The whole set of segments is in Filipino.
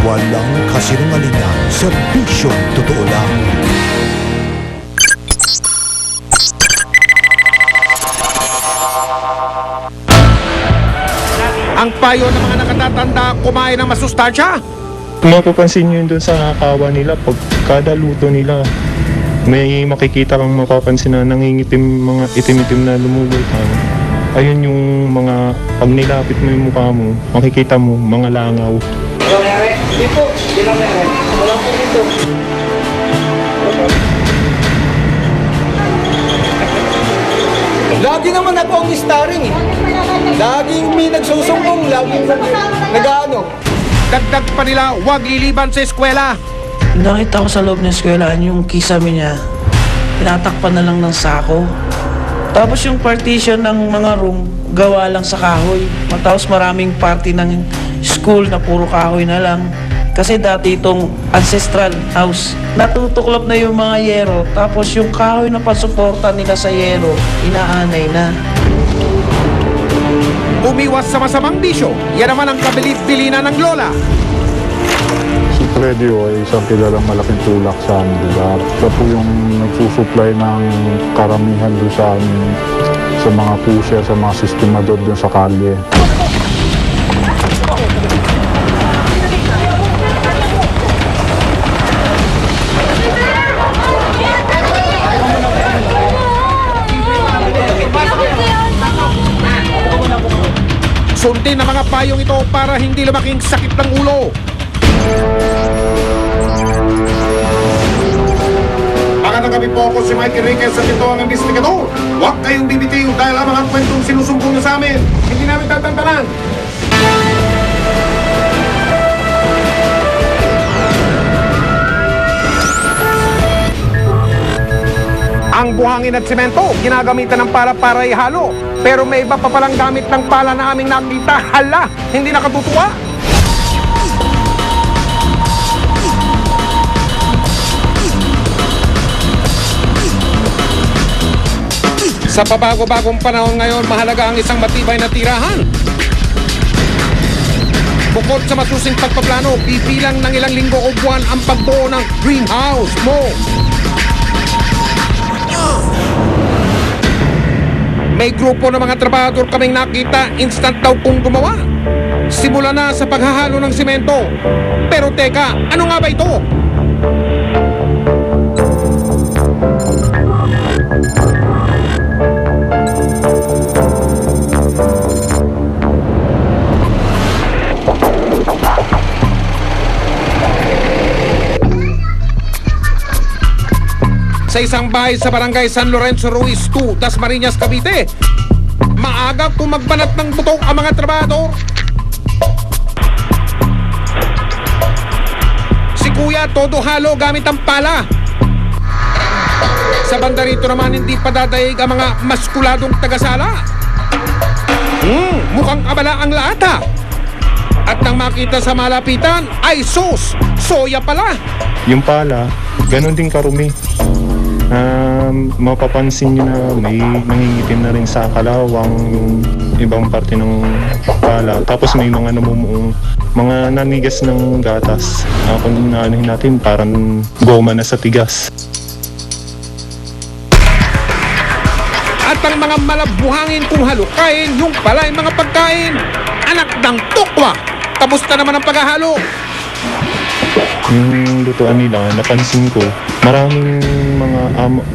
Walang kasinungalingan, serbisyong totoo lang. Ang payo ng mga nakatatanda kumain ng masustansya. Kung mapapansin nyo yun doon sa kawa nila, pag kada luto nila, may makikita kang mapapansin na nangingitim, mga itim-itim na lumulutang. Ayun yung mga, pag nilapit mo yung mukha mo, makikita mo mga langaw. Hindi po, hindi lang meron. Wala po dito. Lagi naman ako ang starring eh. Laging may nagsusumbong, laging nag-ano. Dagdag pa nila, huwag liliban sa eskwela. Nakita ko sa loob ng eskwelahan yung kisame niya. Tinatakpan na lang ng sako. Tapos yung partition ng mga room, gawa lang sa kahoy. Matapos maraming party ng school na puro kahoy na lang. Kasi dati itong ancestral house, natutuklap na yung mga yero. Tapos yung kahoy na pasuporta nila sa yero, inaanay na. Umiwas sa masamang bisyo, yan naman ang kabilit-bilina ng lola. Si Freddy ay isang kilalang malaking tulak sa aming lugar. Siya po yung nagsusupply ng karamihan doon sa mga pusher, sa mga sistemador doon sa kalye. Sundin ang mga payong ito para hindi lumaking sakit ng ulo. Magandang gabi po, ako si Mikey Riquez at ito ang investigador. Huwag kayong bibitiw dahil ang mga kwentong sinusumbong nyo sa amin, hindi namin tatantanan. Ang buhangin at semento, ginagamitan ng pala para ihalo. Pero may iba pa palang gamit ng pala na aming nakita. Hala, hindi nakatutuwa. Sa pabago-bagong panahon ngayon, mahalaga ang isang matibay na tirahan. Bukod sa masusing pagpaplano, bibilang ng ilang linggo o buwan ang pagbuo ng greenhouse mo. May grupo ng mga trabahador kaming nakita, instant daw kung gumawa. Simula na sa paghahalo ng simento. Pero teka, ano nga ba ito? Sa isang bahay sa barangay San Lorenzo Ruiz 2, Dasmariñas, Cavite, maaga kung magbanat ng butok ang mga trabahador. Si Kuya todo halo gamit ang pala. Sa banda rito naman hindi pa dadaig ang mga maskuladong tagasala. Mukhang abala ang laata. At nang makita sa malapitan ay sus, soya pala. Yung pala, ganun din karumi. Mapapansin nyo na may nangingitim na rin sa kalawang yung ibang parte ng pala. Tapos may mga namumuong mga nanigas ng gatas. Kung naanuhin natin, parang goma na sa tigas. At ang mga malabuhangin kung halukain, yung pala ay mga pagkain. Anak ng tukwa! Kamusta naman ang paghahalo? Yung lutuan nila, napansin ko, maraming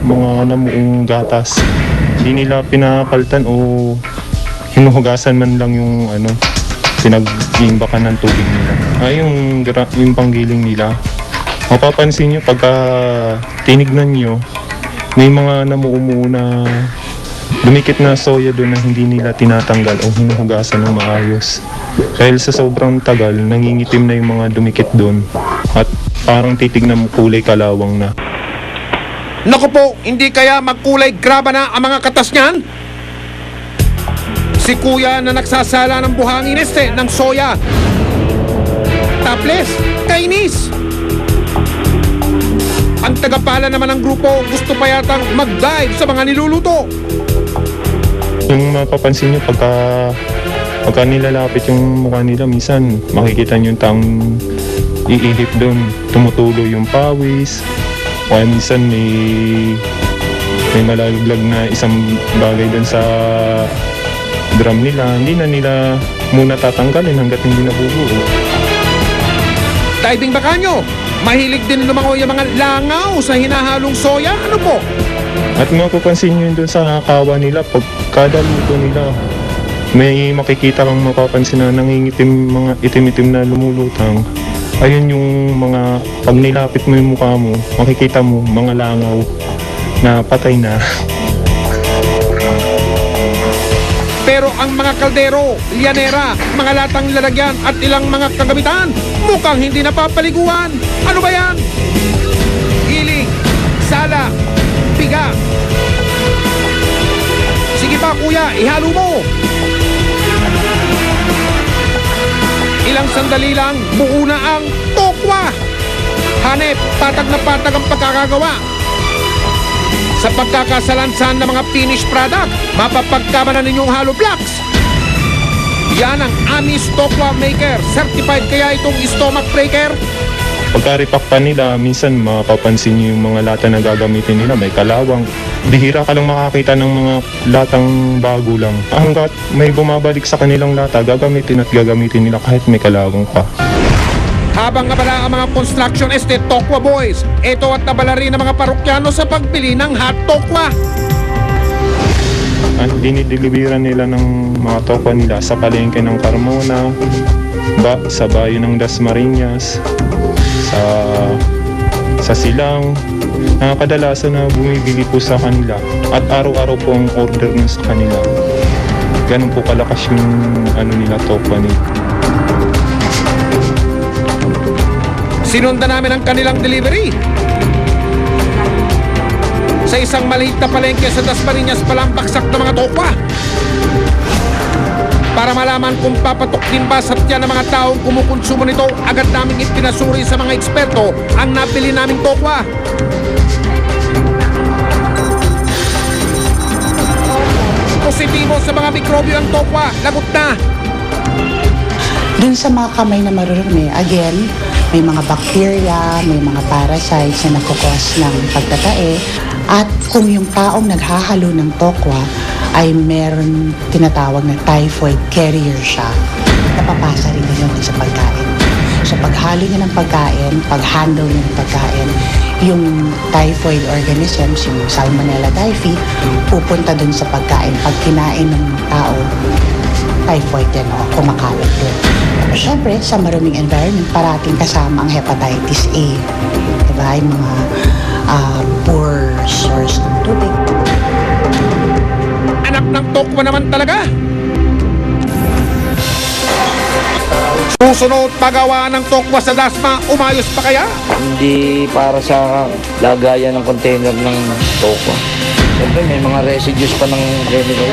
mga namuong gatas. Hindi nila pinakaltan o hinuhugasan man lang yung pinag-iimbakan ng tubig nila. Yung panggiling nila. Mapapansin nyo, pagka tinignan nyo, may mga namuumuo na dumikit na soya doon na hindi nila tinatanggal o hinuhugasan ng maayos. Dahil sa sobrang tagal, nangingitim na yung mga dumikit doon at parang titignan mo kulay kalawang na. Naku po, hindi kaya magkulay graba na ang mga katas niyan? Si Kuya na nagsasala ng buhangin ng soya. Taples, kainis! Ang tagapala naman ng grupo gusto pa yatang mag-dive sa mga niluluto. Yung mapapansin nyo, pagka nilalapit yung mukha nila, minsan makikita nyo yung taong iihip doon, tumutulo yung pawis. O kaya minsan may malalaglag na isang bagay doon sa drum nila. Hindi na nila muna tatanggalin hanggat hindi nabubuo. Diving baka nyo, mahilig din lumangoy yung mga langaw sa hinahalong soya. Ano po? At mapapansin nyo yun doon sa kawa nila, pag kada luto nila, may makikita kang mapapansin na nangingitim, mga itim-itim na lumulutang. Ayun yung mga, pag nilapit mo yung mukha mo, makikita mo mga langaw na patay na. Pero ang mga kaldero, lianera, mga latang lalagyan at ilang mga kagamitan, mukhang hindi napapaliguan. Ano ba yan? Giling, sala, piga. Sige pa kuya, ihalo mo. Ilang sandali lang, buo na ang tokwa. Hanep, patag na patag ang pagkakagawa. Sa pagkakasalansan ng mga finished product, mapapagkama na ninyong hollow blocks. Yan ang Amis Tokwa Maker. Certified kaya itong stomach breaker? Pagka-repack pa nila, minsan mapapansin nyo yung mga lata na gagamitin nila, may kalawang. Bihira ka lang makakita ng mga latang bago lang. Hanggat may bumabalik sa kanilang lata, gagamitin at gagamitin nila kahit may kalawang pa. Habang abala ang mga construction estate Tokwa Boys, ito at nabala rin ang mga parokyano sa pagbili ng hot Tokwa. At dinideliveran nila ng mga tokwa nila sa palengke ng Carmona, sa bayo ng Dasmariñas, sa Silang, na kadalasan na bumibili po sa kanila at araw-araw po ang order na sa kanila. Ganun po kalakas yung nila tokwa nila. Sinundan namin ang kanilang delivery. Sa isang maliit na palengke sa Dasmariñas palang baksak ng mga tokwa. Para malaman kung papatok din ba sa tiyan ng mga taong kumukonsumo nito, agad naming ipinasuri sa mga eksperto ang nabili naming tokwa. Positibo sa mga mikrobyo ang tokwa, lagot na. Dun sa mga kamay na marurumi, again, may mga bacteria, may mga parasites na nakukos ng pagtatae. At kung yung taong naghahalo ng tokwa ay meron tinatawag na typhoid carrier siya, napapasa rin yun sa pagkain. So paghalo niya ng pagkain, pag-handle niya ng pagkain, yung typhoid organisms, yung Salmonella typhi, pupunta dun sa pagkain. Pag kinain ng tao, typhoid yan o kumakalat doon. Siyempre, sa maruming environment, parating kasama ang hepatitis A. Diba? Yung mga poor source ng tubig. Anak ng tokwa naman talaga. Susunod pagawa ng tokwa sa Dasma, umayos pa kaya? Hindi para sa lagayan ng container ng tokwa. Siyempre may mga residues pa ng chemical.